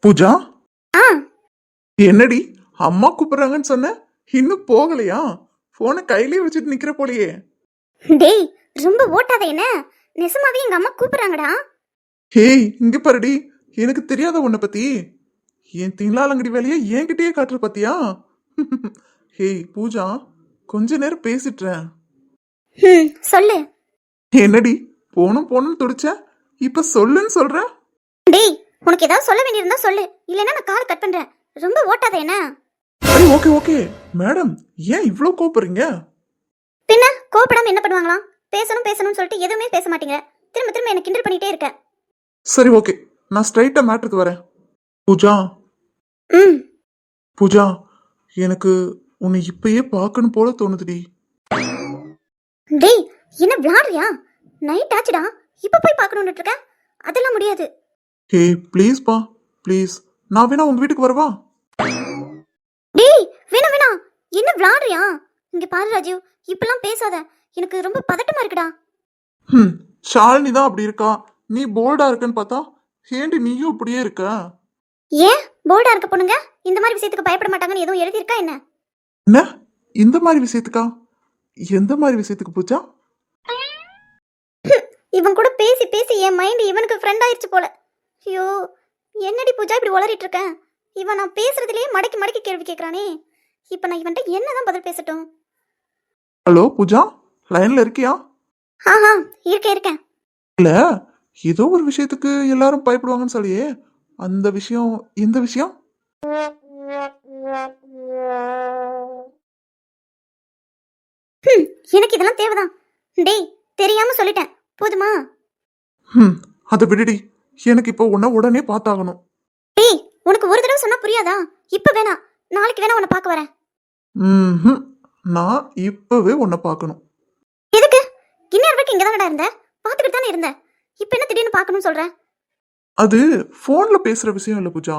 பூஜா, ஆ. என்னடி அம்மா கூப்பிடுறாங்கன்னு சொன்ன? இன்னும் போகலையா? போனை கையிலே வச்சுட்டு நிக்கிற போலயே. டேய், ரொம்ப ஓட்டாத என்ன? நெசமாவே எங்க அம்மா கூப்பிடுறாங்கடா. ஹேய், இங்க பாருடி. எனக்கு தெரியாத உன்னை பத்தி. என் திங்களாலங்கடி வேலையை என்கிட்டயே காட்டுற பாத்தியா? ஹேய் பூஜா, கொஞ்ச நேரம் பேசிட்டுறேன். சொல்லு. என்னடி போனும் போனும் துடிச்ச, இப்ப சொல்லுன்னு சொல்ற? டேய், உனக்கு ஏதாவது சொல்ல வேண்டியிருந்தா சொல்லு, இல்லைன்னா நான் கால் கட் பண்றேன். ரொம்ப ஓட்டாத என்ன? சரி, ஓகே ஓகே மேடம், ஏன் இவ்ளோ கோபப்படுறீங்க? பின்ன கோபப்படாம என்ன பண்ணுவாங்களாம்? பேசணும் பேசணும்னு சொல்லிட்டு எதுவுமே பேச மாட்டீங்க. திரும்ப திரும்ப என்ன கிண்டல் பண்ணிட்டே இருக்க. சரி ஓகே, நான் ஸ்ட்ரைட்டா மேட்ருக்கு வரேன். பூஜா, ம். பூஜா, எனக்கு உன்னை இப்பயே பார்க்கணும் போல தோணுதுடி. டேய், என்ன விளாடுறியா? நைட் ஆச்சுடா, இப்ப போய் பார்க்கணும்னு இருக்க. அதெல்லாம் முடியாது. ஹே ப்ளீஸ் பா, ப்ளீஸ். நான் வேணா உங்க வீட்டுக்கு வரவா? டேய், வேணாம் வேணாம். என்ன விளாடுறியா? இங்க பாரு ராஜீவ், இப்பெல்லாம் பேசாத. எனக்கு ரொம்ப பதட்டமா இருக்குடா. ஷாலினி தான் அப்படி இருக்கா, நீ போல்டா இருக்கன்னு பார்த்தா ஏண்டி நீயும் இப்படியே இருக்க? ஏன் போல்டா இருக்க பொண்ணுங்க இந்த மாதிரி விஷயத்துக்கு பயப்பட மாட்டாங்கன்னு எதுவும் எழுதியிருக்கா என்ன? என்ன இந்த மாதிரி விஷயத்துக்கா? எந்த மாதிரி விஷயத்துக்கு பூஜா? இவன் கூட பேசி பேசி என் மைண்ட் இவனுக்கு ஃப்ரெண்ட் ஆயிடுச்சு போல. ஐயோ, என்னடி பூஜா இப்படி உளறிட்டு இருக்கேன்? இவன் நான் பேசுறதுலயே மடக்கி மடக்கி கேள்வி கேட்கறானே. இப்ப நான் இவன்ட்ட என்னதான் பதில் பேசட்டும்? ஹலோ பூஜா, லைன்ல இருக்கியா? ஆஹா, இருக்கேன் இருக்கேன். இல்ல, ஏதோ ஒரு விஷயத்துக்கு எல்லாரும் பயப்படுவாங்கன்னு சொல்லியே, அந்த விஷயம் இந்த விஷயம்? எனக்கு இதெல்லாம் தேவைதான். டேய், தெரியாம சொல்லிட்டேன், போதுமா? அதை விடுடி, எனக்கு இப்போ உன்னை உடனே பார்த்தாகணும். டேய், உனக்கு ஒரு தடவை சொன்னா புரியாதா? இப்ப வேணாம், நாளைக்கு வேணா உன்னை பார்க்க வரேன். நான் இப்பவே உன்னை பார்க்கணும். எதுக்கு? இன்னும் வரைக்கும் இங்க தான் இருந்த, பார்த்துக்கிட்டு தானே இருந்த. இப்ப என்ன திடீர்னு பார்க்கணும்னு சொல்ற? அது போன்ல பேசுற விஷயம் இல்ல பூஜா,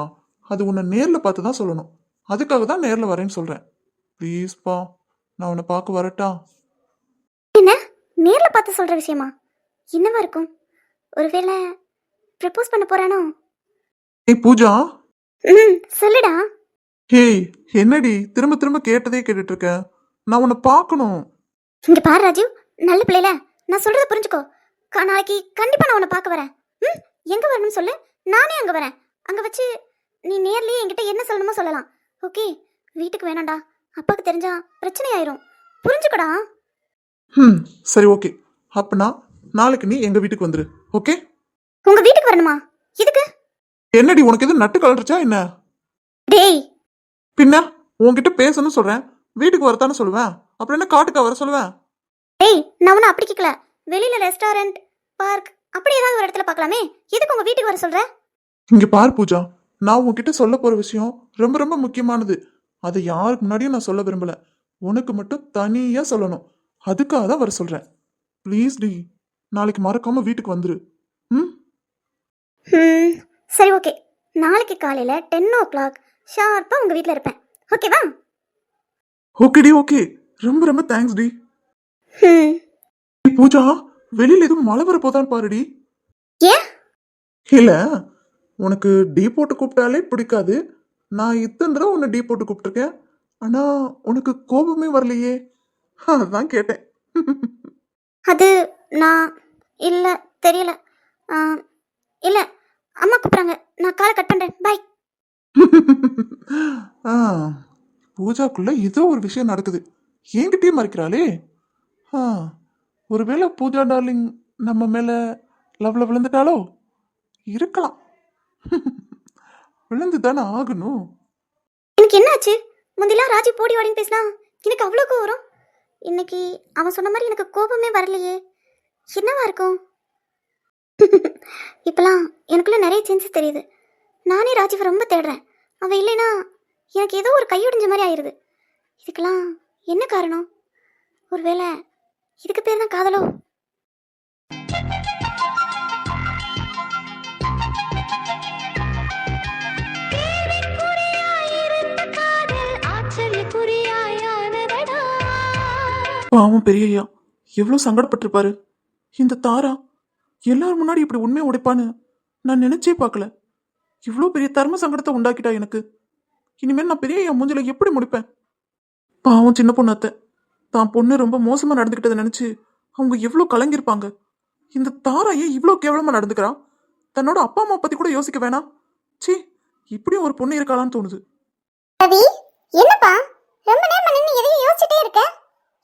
அது உன்னை நேர்ல பார்த்து தான் சொல்லணும். அதுக்காக தான் நேர்ல வரேன்னு சொல்றேன். ப்ளீஸ் பா, நான் உன்னை பார்க்க வரட்டா? என்ன, நேர்ல பார்த்து சொல்ற விஷயமா? என்னவா இருக்கும்? ஒருவேளை ப்ரப்போஸ் பண்ண போறானோ? ஏய் பூஜா. சொல்லுடா. ஹேய், என்னடி திரும்ப திரும்ப கேட்டதே கேட்டுட்டு இருக்க? நான் உன்னை பார்க்கணும். இங்க பாரு ராஜீவ், நல்ல பிள்ளைல, நான் சொல்றத புரிஞ்சுக்கோ. நாளைக்கு கண்டிப்பா நான் உன்னை பார்க்க வரேன். எங்க வரணும்னு சொல்லு, நானே அங்க வரேன். அங்க வச்சு நீ நேர்லயே என்கிட்ட என்ன சொல்லணுமோ சொல்லலாம். ஓகே? வீட்டுக்கு வேணாம்டா, அப்பாவுக்கு தெரிஞ்சா பிரச்சனை ஆயிரும். புரிஞ்சுக்கடா. சரி ஓகே, அப்பனா நாளைக்கு நீ எங்க வீட்டுக்கு வந்துரு. ஓகே? உங்க வீட்டுக்கு வரணுமா? எதுக்கு? என்னடி உனக்கு எது நட்டு கலட்டுச்சா என்ன? டேய், பின்ன உன்கிட்ட பேசணும்னு சொல்றேன், வீட்டுக்கு வரத்தானே சொல்லுவேன். அப்புறம் என்ன காட்டுக்கா வர சொல்லுவேன்? டேய், நான் ஒன்னும் அப்படி கேட்கல. வெளியில ரெஸ்டாரண்ட், பார்க் அப்படி ஏதாவது ஒரு இடத்துல பார்க்கலாமே. எதுக்கு உங்க வீட்டுக்கு வர சொல்ற? இங்க பார் பூஜா, நான் உன்கிட்ட சொல்ல போற விஷயம் ரொம்ப ரொம்ப முக்கியமானது. அதை யாருக்கு முன்னாடியும் நான் சொல்ல விரும்பல. உனக்கு மட்டும் தனியா சொல்லணும். அதுக்காக தான் வர சொல்றேன். ப்ளீஸ் டி, நாளைக்கு மறக்காம வீட்டுக்கு வந்துரு. சரி ஓகே, நாளைக்கு காலையில 10 o'clock ஷார்ப்பா உங்க வீட்ல இருப்பேன். ஓகேவா? ஓகே டி, ஓகே. ரொம்ப ரொம்ப தேங்க்ஸ் டி. ம். பூஜா, வெளியில எதுவும் மழை வர போதான்னு பாருடி. ஏன்? இல்ல, உனக்கு டீ போட்டு கூப்பிட்டாலே பிடிக்காது. நான் இத்தனை தடவை உன்னை டீ போட்டு கூப்பிட்டுருக்கேன், ஆனா உனக்கு கோபமே வரலையே, அதான் கேட்டேன். அது நான் இல்ல, தெரியல. இல்ல, அம்மா கூப்பிடுறாங்க. நான் காலை கட் பண்றேன். பை. பூஜாக்குள்ள ஏதோ ஒரு விஷயம் நடக்குது, என்கிட்டயே மறைக்கிறாளே. ஒருவேளை பூஜா டார்லிங் நம்ம மேல லவ்ல விழுந்துட்டாலோ? இருக்கலாம். விழுந்து தானே ஆகணும். எனக்கு என்ன ஆச்சு? முந்திலாம் ராஜி போடி வாடின்னு பேசினா எனக்கு அவ்வளோ கோவம் வரும். இன்னைக்கு அவன் சொன்ன மாதிரி எனக்கு கோபமே வரலையே. என்னவா இருக்கும்? இப்பெல்லாம் எனக்குள்ள நிறைய சேஞ்சஸ் தெரியுது. நானே ராஜீவை ரொம்ப தேடுறேன். அவன் இல்லைன்னா எனக்கு ஏதோ ஒரு கையொடிஞ்ச மாதிரி ஆயிடுது. இதுக்கெல்லாம் என்ன காரணம்? ஒருவேளை இதுக்கு பேர் தான் காதலோ? பாவம் பெரியய்யா எவ்வளவு சங்கடப்பட்டிருப்பாரு. இந்த தாரா எல்லாரும் முன்னாடி இப்படி உண்மையை உடைப்பான்னு நான் நினைச்சே பார்க்கல. இவ்வளோ பெரிய தர்ம சங்கடத்தை உண்டாக்கிட்டா எனக்கு. இனிமேல் நான் பெரிய என் மூஞ்சில எப்படி முடிப்பேன்? பாவம் சின்ன பொண்ணு அத்தை. தான் பொண்ணு ரொம்ப மோசமா நடந்துக்கிட்டதை நினைச்சு அவங்க எவ்வளோ கலங்கிருப்பாங்க. இந்த தாரா ஏன் இவ்வளோ கேவலமா நடந்துக்கிறான்? தன்னோட அப்பா அம்மா பத்தி கூட யோசிக்க வேணாம். ச்சீ, இப்படியும் ஒரு பொண்ணு இருக்காளான்னு தோணுது. ரவி, என்னப்பா ரொம்ப நேரம் நின்னு எதையும் யோசிச்சுட்டே இருக்க?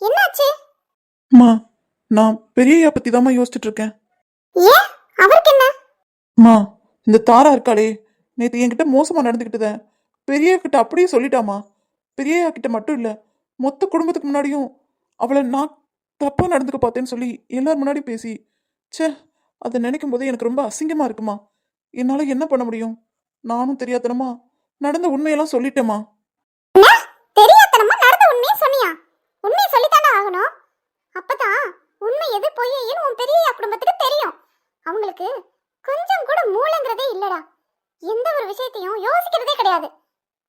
என்னாச்சு? அம்மா, நான் பெரியய்யா பத்தி தாம்மா யோசிச்சுட்டு இருக்கேன். ஏன், அவருக்கு என்ன? அம்மா, இந்த தாரா இருக்காளே, நேற்று என்கிட்ட மோசமா நடந்துக்கிட்டத பெரியய்யா கிட்ட அப்படியே சொல்லிட்டாமா. பெரியய்யா கிட்ட மட்டும் இல்ல, மொத்த குடும்பத்துக்கு முன்னாடியும் அவளை நான் தப்பா நடந்துக்க பார்த்தேன்னு சொல்லி எல்லார் முன்னாடியும் பேசி, ச்சே, அதை நினைக்கும் போதே எனக்கு ரொம்ப அசிங்கமா இருக்குமா. என்னால என்ன பண்ண முடியும்? நானும் தெரியாதனமா நடந்த உண்மையெல்லாம் சொல்லிட்டேம்மா. என்ன? தெரியாதனமா நடந்த உண்மையை சொன்னியா? உண்மையை சொல்லித்தானே ஆகணும். அப்பதான் உண்மை எது பொய்யையும் உன் பெரிய குடும்பத்துக்கு தெரியும். அவங்களுக்கு கொஞ்சம் கூட மூளைங்கிறதே இல்லடா. எந்த ஒரு விஷயத்தையும் யோசிக்கிறதே கிடையாது.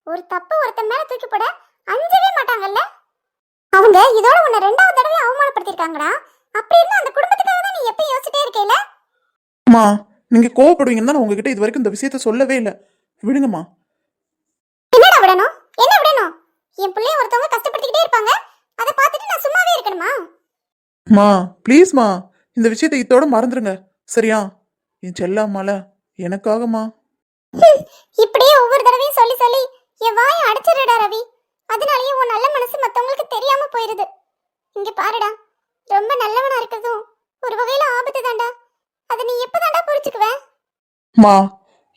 ஒரு தப்பு ஒருத்தன் மேல தூக்கி போட அஞ்சவே மாட்டாங்கல்ல. அவங்க இதோட உன்னை 2வது தடவை அவமானப்படுத்திருக்காங்கடா. அப்படி இருந்தா அந்த குடும்பத்துக்காக தான் நீ எப்பயும் யோசிச்சுட்டே இருக்கேல. அம்மா, நீங்க கோவப்படுவீங்கன்னு தான் நான் உங்ககிட்ட இது வரைக்கும் இந்த விஷயத்த சொல்லவே இல்லை. விடுங்கம்மா. என்னடா விடணும்? என்ன விடணும்? என் பிள்ளைய ஒருத்தவங்க கஷ்டப்படுத்திக்கிட்டே இருப்பாங்க. அதை பார்த்துட்டு நான் சும்மாவே இருக்கணுமா? மா, ப்ளீஸ்மா, இந்த விஷயத்தை இத்தோட மறந்துருங்க, சரியா? என் செல்லாமால எனக்காகமா. இப்படியே ஒவ்வொரு தடவையும் சொல்லி சொல்லி என் வாயை அடைச்சிடுடா ரவி. அதனாலயே உன் நல்ல மனசு மத்தவங்களுக்கு தெரியாம போயிருது. இங்க பாருடா, ரொம்ப நல்லவனா இருக்கிறதும் ஒரு வகையில ஆபத்து தான்டா. அதை நீ எப்பதான்டா புரிச்சுக்குவ? மா,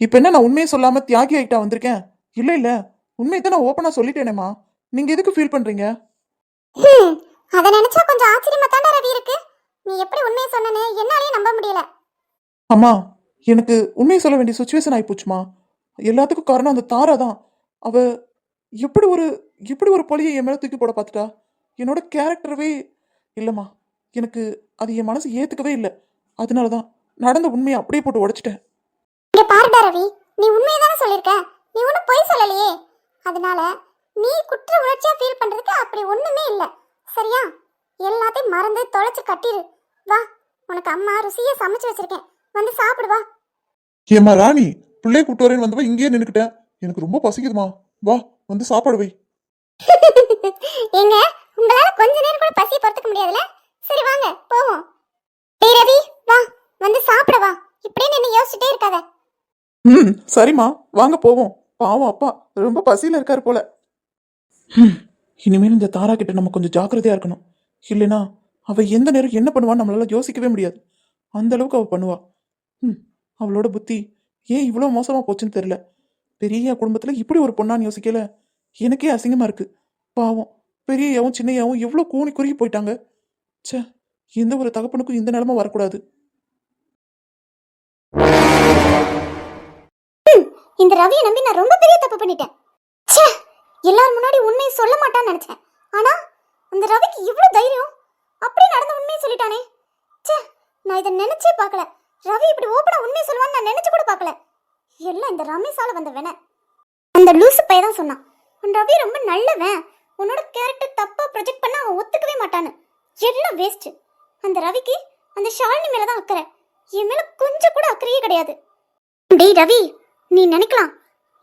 இப்ப என்ன நான் உண்மையை சொல்லாம தியாகி ஆகிட்டா வந்திருக்கேன்? இல்ல இல்ல, உண்மையை தான் நான் ஓப்பனா சொல்லிட்டேனேம்மா. நீங்க எதுக்கு ஃபீல் பண்றீங்க? அதை நினைச்சா கொஞ்சம் ஆச்சரியமா தான்டா ரவி இருக்கு. நீ எப்படி உண்மையை சொன்னனே என்னாலயே நம்ப முடியல. அம்மா, எனக்கு உண்மையை சொல்ல வேண்டிய சுச்சுவேஷன் ஆயிப்போச்சுமா. எல்லாத்துக்கும் காரணம் அந்த தாரா தான். அவ எப்படி ஒரு பொலியை என் மேல தூக்கி போட பார்த்துட்டா. என்னோட கேரக்டரவே இல்லைம்மா. எனக்கு அது என் மனசு ஏத்துக்கவே இல்லை. அதனாலதான் நடந்த உண்மையை அப்படியே போட்டு உடைச்சிட்டேன். இங்க பாருடா ரவி, நீ உண்மையை தானே சொல்லியிருக்க. நீ ஒன்றும் பொய் சொல்லலையே. அதனால நீ குற்ற உணர்ச்சியா ஃபீல் பண்றதுக்கு அப்படி ஒண்ணுமே இல்லை, சரியா? எல்லாத்தையும் மறந்து தொலைச்சு கட்டிரு. வா, உனக்கு அம்மா ருசியா சமைச்சு வச்சிருக்கேன், வந்து சாப்பிடு வா. ஏம்மா ராணி, பிள்ளைய கூட்டு வரேன்னு வந்தவா இங்கேயே நின்னுக்கிட்டேன். எனக்கு ரொம்ப பசிக்குதுமா, வா வந்து சாப்பாடு வை. ஏங்க, உங்களால கொஞ்ச நேரம் கூட பசி பொறுத்துக்க முடியாதுல? சரி வாங்க போவோம். டேய் ரவி, வா வந்து சாப்பிட வா. இப்படியே நின்னு யோசிச்சுட்டே இருக்காத. சரிம்மா, வாங்க போவோம். பாவம் அப்பா ரொம்ப பசியில இருக்காரு போல. இனிமேல் இந்த தாரா கிட்ட நம்ம கொஞ்சம் ஜாக்கிரதையா இருக்கணும். இல்லைனா அவ எந்த நேரம் என்ன பண்ணுவான்னு நம்மளால யோசிக்கவே முடியாது. அந்த அளவுக்கு அவ பண்ணுவா. அவளோட புத்தி ஏன் இவ்வளோ மோசமா போச்சுன்னு தெரியல. பெரிய குடும்பத்துல இப்படி ஒரு பொண்ணான்னு யோசிக்கல. எனக்கே அசிங்கமா இருக்கு. பாவம் பெரியயாவும் சின்னையாவும் எவ்வளோ கூனி குறுகி போயிட்டாங்க. ச்சே, எந்த ஒரு தகப்பனுக்கும் இந்த நிலைமை வரக்கூடாது. இந்த ரவியை நம்பி நான் ரொம்ப பெரிய தப்பு பண்ணிட்டேன். ச்சே, எல்லாரும் முன்னாடி உண்மையை சொல்ல மாட்டான்னு நினைச்சேன். ஆனா அந்த ரவிக்கு இவ்வளவு தைரியம். அப்படி நடந்த உண்மையை சொல்லிட்டானே. ச்சே, நான் இதை நினைச்சே பார்க்கல. ரவி இப்படி ஓப்பனா உண்மையை சொல்லுவான்னு நான் நினைச்சு கூட பார்க்கல. எல்லாம் இந்த ரமேஷால வந்த வேண. அந்த லூசு பையன் தான் சொன்னான், உன் ரவி ரொம்ப நல்லவன், உன்னோட கேரக்டர் தப்பா ப்ரொஜெக்ட் பண்ண அவன் ஒத்துக்கவே மாட்டான்னு. எல்லாம் வேஸ்ட். அந்த ரவிக்கு அந்த ஷாலினி மேலதான் அக்கறை, என் மேல கொஞ்சம் கூட அக்கறையே கிடையாது. டேய் ரவி, நீ நினைக்கலாம்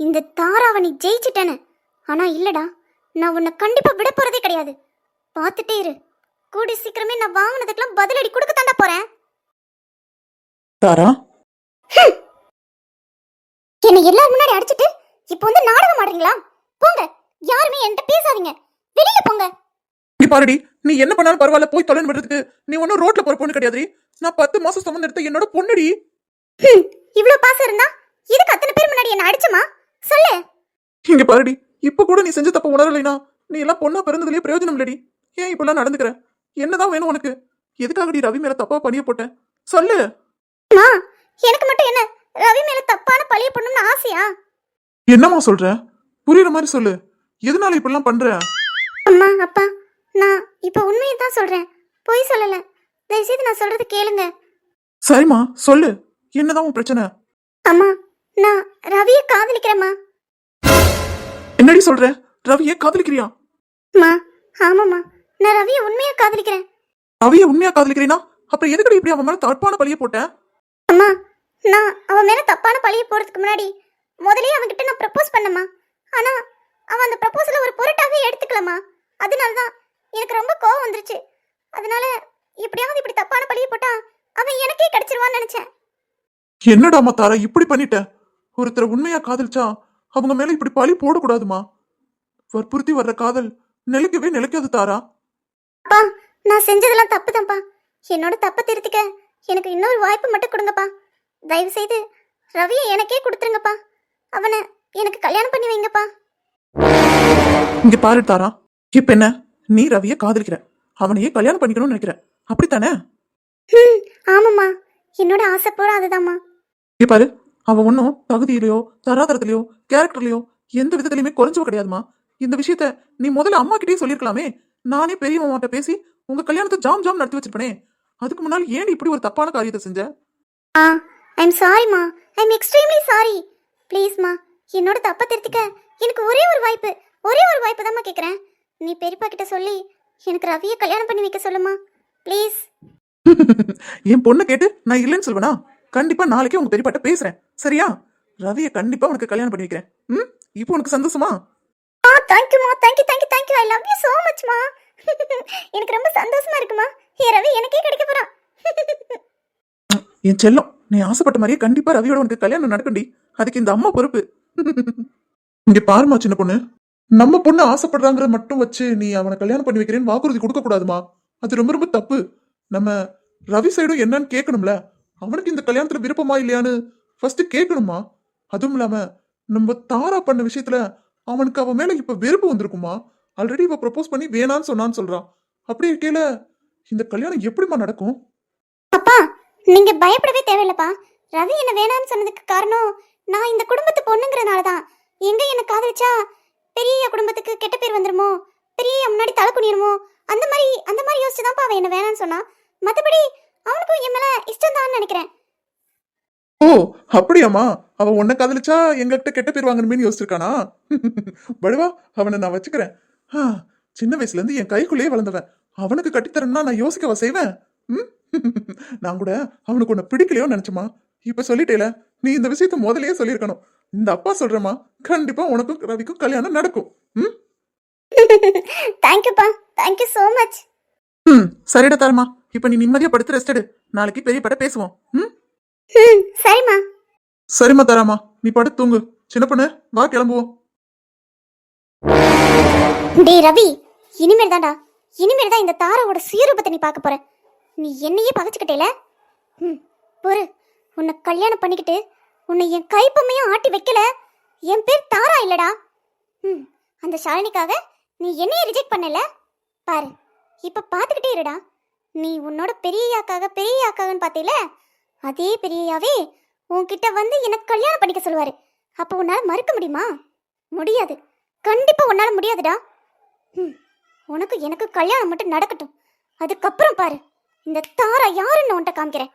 இந்த தாராவை நீ ஜெயிச்சிட்டேன்னு. ஆனா இல்லடா, நான் உன்னை கண்டிப்பா விட போறதே கிடையாது. பார்த்துட்டே இரு, கூடி சீக்கிரமே நான் வாங்கினதுக்கெல்லாம் பதிலடி கொடுக்க தாண்டா போறேன். தாரா, என்னை எல்லாரும் முன்னாடி அடிச்சிட்டு இப்போ வந்து நாடகம் ஆடுறீங்களா? போங்க, யாருமே என்கிட்ட பேசாதீங்க, வெளியில போங்க. நீ பாருடி, நீ என்ன பண்ணாலும் பரவாயில்ல, போய் தொலைன்னு விடுறதுக்கு நீ ஒன்னும் ரோட்ல போற பொண்ணு கிடையாது. நான் 10 மாசம் சுமந்து எடுத்த என்னோட பொண்ணுடி. இவ்வளவு பாசம் இருந்தா இதுக்கு அத்தனை பேர் முன்னாடி என்ன அடிச்சமா? சொல்லு. இங்க பாருடி, இப்ப கூட நீ செஞ்ச தப்ப உணரலைனா நீ எல்லாம் பொண்ணா பிறந்ததுலயே பிரயோஜனம் இல்லடி. ஏன் இப்பெல்லாம் நடந்துக்கிற? என்னதான் வேணும் உனக்கு? எதுக்காகடி ரவி மேல தப்பா பழிய போட்ட? சொல்லு. எனக்கு மட்டும் என்ன ரவி மேல தப்பான பழிய போடணும்னு ஆசையா? என்னம்மா சொல்ற? புரியுற மாதிரி சொல்லு. எதனால இப்பெல்லாம் பண்ற? அம்மா அப்பா, நான் இப்ப உண்மையை தான் சொல்றேன், பொய் சொல்லல. தயவுசெய்து நான் சொல்றது கேளுங்க. சரிம்மா சொல்லு, என்னதான் உன் பிரச்சனை? அம்மா, நான் ரவியை காதலிக்கிறேம்மா. என்னடி சொல்ற? ரவியை காதலிக்கிறியா? அம்மா ஆமாம்மா, நான் ரவியை உண்மையா காதலிக்கிறேன். ரவியை உண்மையா காதலிக்கிறீனா அப்புறம் எதுக்கடி இப்படி அவன் மேல தப்பான பழிய போட்ட? அம்மா, நான் அவன் மேல தப்பான பழிய போறதுக்கு முன்னாடி முதல்லயே அவன்கிட்ட நான் ப்ரப்போஸ் பண்ணமா. ஆனா அவன் அந்த ப்ரப்போசலை ஒரு பொருட்டாவே எடுத்துக்கலமா. அதனால தான் எனக்கு ரொம்ப கோவம் வந்துருச்சு. அதனால எப்படியாவது இப்படி தப்பான பழிய போட்டா அவன் எனக்கே கிடைச்சிருவான்னு நினைச்சேன். என்னடாமா தாரா இப்படி பண்ணிட்ட? ஒருத்தரை உண்மையா காதலிச்சா அவங்க மேல இப்படி பழி போடக்கூடாதுமா. வற்புறுத்தி வர்ற காதல் நிலைக்கவே நிலைக்காது தாரா. அப்பா, நான் செஞ்சதெல்லாம் தப்பு தான்ப்பா. என்னோட தப்பை திருத்திக்க எனக்கு இன்னொரு வாய்ப்பு மட்டும் கொடுங்கப்பா. தயவு செய்து ரவியை எனக்கே கொடுத்துருங்கப்பா. அவனை எனக்கு கல்யாணம் பண்ணி வைங்கப்பா. இங்க பாரு தாரா, இப்ப என்ன, நீ ரவிய காதலிக்கிற, அவனையே கல்யாணம் பண்ணிக்கணும்னு நினைக்கிற, அப்படித்தானே? ஆமாம்மா, என்னோட ஆசை பூரா அதுதாம்மா. இங்க பாரு, அவ ஒன்னும் தகுதியிலையோ தராதரத்திலையோ கேரக்டர்லயோ எந்த விதத்திலயுமே குறைஞ்சவ கிடையாதுமா. இந்த விஷயத்த நீ முதல்ல அம்மா கிட்டே சொல்லிருக்கலாமே. நானே பெரியவங்கிட்ட பேசி உங்க கல்யாணத்தை ஜாம் ஜாம் நடத்தி வச்சிருப்பனே. அதுக்கு முன்னாடி ஏன் இப்படி ஒரு தப்பான காரியத்தை செஞ்ச? ஐம் சாரிம்மா, ஐம் எக்ஸ்ட்ரீம்லி சாரி. ப்ளீஸ்மா, என்னோட தப்பை திருத்திக்க எனக்கு ஒரே ஒரு வாய்ப்பு தாம்மா கேட்குறேன். நீ பெரியப்பா கிட்ட சொல்லி எனக்கு ரவியை கல்யாணம் பண்ணி வைக்க சொல்லுமா, ப்ளீஸ். என் பொண்ணை கேட்டு நான் இல்லைன்னு சொல்வேனா? கண்டிப்பா நாளைக்கே உங்க பெரியப்பாட்ட பேசுறேன், சரியா? ரவியை கண்டிப்பா உனக்கு கல்யாணம் பண்ணி வைக்கிறேன். இப்போ உனக்கு சந்தோஷமா? தேங்க்யூமா, thank you, I love you so மச்மா. எனக்கு ரொம்ப சந்தோஷமா இருக்குமா. ரவி எனக்கே கிடைக்க போறான். என் செல்லம், நீ ஆசைப்பட்ட மாதிரியே கண்டிப்பா ரவியோட உனக்கு கல்யாணம் நடக்கும்டி. அதுக்கு இந்த அம்மா பொறுப்பு. இங்க பாருமா சின்ன பொண்ணு, நம்ம பொண்ணு ஆசைப்படுறாங்கிறத மட்டும் வச்சு நீ அவனை கல்யாணம் பண்ணி வைக்கிறேன்னு வாக்குறுதி கொடுக்க கூடாதுமா. அது ரொம்ப ரொம்ப தப்பு. நம்ம ரவி சைடும் என்னன்னு கேட்கணும்ல. அவனுக்கு இந்த கல்யாணத்துல விருப்பமா இல்லையான்னு ஃபர்ஸ்ட் கேட்கணுமா. அதுவும் இல்லாம நம்ம தாரா பண்ண விஷயத்துல அவனுக்கு அவன் மேல இப்ப வெறுப்பு வந்திருக்குமா. ஆல்ரெடி இவ ப்ரப்போஸ் பண்ணி வேணான்னு சொன்னான்னு சொல்றான். அப்படி இருக்கையில இந்த கல்யாணம் எப்படிமா நடக்கும்? அப்பா, நீங்க பயப்படவே தேவையில்லப்பா. ரவி என்ன வேணாம்னு சொன்னதுக்கு காரணம் நான் இந்த குடும்பத்து பொண்ணுங்கிறனால தான். எங்க என்ன காதலிச்சா பெரிய குடும்பத்துக்கு கெட்ட பேர் வந்துருமோ, பெரிய முன்னாடி தலை குனிருமோ, அந்த மாதிரி யோசிச்சுதான்ப்பா அவன் என்ன வேணாம்னு சொன்னான். மற்றபடி அவனுக்கும் என் மேல இஷ்டம் தான் நினைக்கிறேன். ஓ அப்படியாமா? அவன் உன்னை காதலிச்சா எங்ககிட்ட கெட்ட பேர் வாங்கணுமேனு யோசிச்சிருக்கானா? படுவா, அவனை நான் வச்சுக்கிறேன். சின்ன வயசுல இருந்து என் கைக்குள்ளேயே வளர்ந்தவன். அவனுக்கு கட்டித்தரேன்னா நான் யோசிக்கவா செய்வேன்? நான் கூட அவனுக்கு உன்னை பிடிக்கலையோ நினைச்சமா. இப்ப சொல்லிட்டேல, நீ இந்த விஷயத்த முதல்லயே சொல்லியிருக்கணும். இந்த அப்பா சொல்றமா, கண்டிப்பா உனக்கும் ரவிக்கும் கல்யாணம் நடக்கும். தேங்க்யூப்பா, தேங்க்யூ சோ மச். சரிடா தரமா, இப்ப நீ நிம்மதியா படுத்து ரெஸ்ட் எடு. நாளைக்கு பெரிய பட பேசுவோம். சரிம்மா. சரிம்மா தராமா, நீ படுத்து தூங்கு. சின்ன பொண்ணு வா கிளம்புவோம். டேய் ரவி, இனிமேல் தான் இந்த தாராவோட சுயரூபத்தை நீ பார்க்க போற. நீ என்னையே பகச்சுக்கிட்டேல. பொறு, உன்னை கல்யாணம் பண்ணிக்கிட்டு உன்னை என் கைப்பொம்மையும் ஆட்டி வைக்கல. என் பேர் தாரா இல்லடா. அந்த ஷாலினிக்காக நீ என்னையே ரிஜெக்ட் பண்ணல பாரு. இப்ப பார்த்துக்கிட்டே இருடா. நீ உன்னோட பெரியயாக்காகன்னு பார்த்தேல, அதே பெரியயாவே உன்கிட்ட வந்து எனக்கு கல்யாணம் பண்ணிக்க சொல்லுவாரு. அப்போ உன்னால மறுக்க முடியுமா? முடியாது, கண்டிப்பா உன்னால முடியாதுடா. உனக்கு எனக்கு கல்யாணம் மட்டும் நடக்கட்டும். அதுக்கப்புறம் பாரு இந்த தாரா யாருன்னு உன்கிட்ட காமிக்கிறேன்.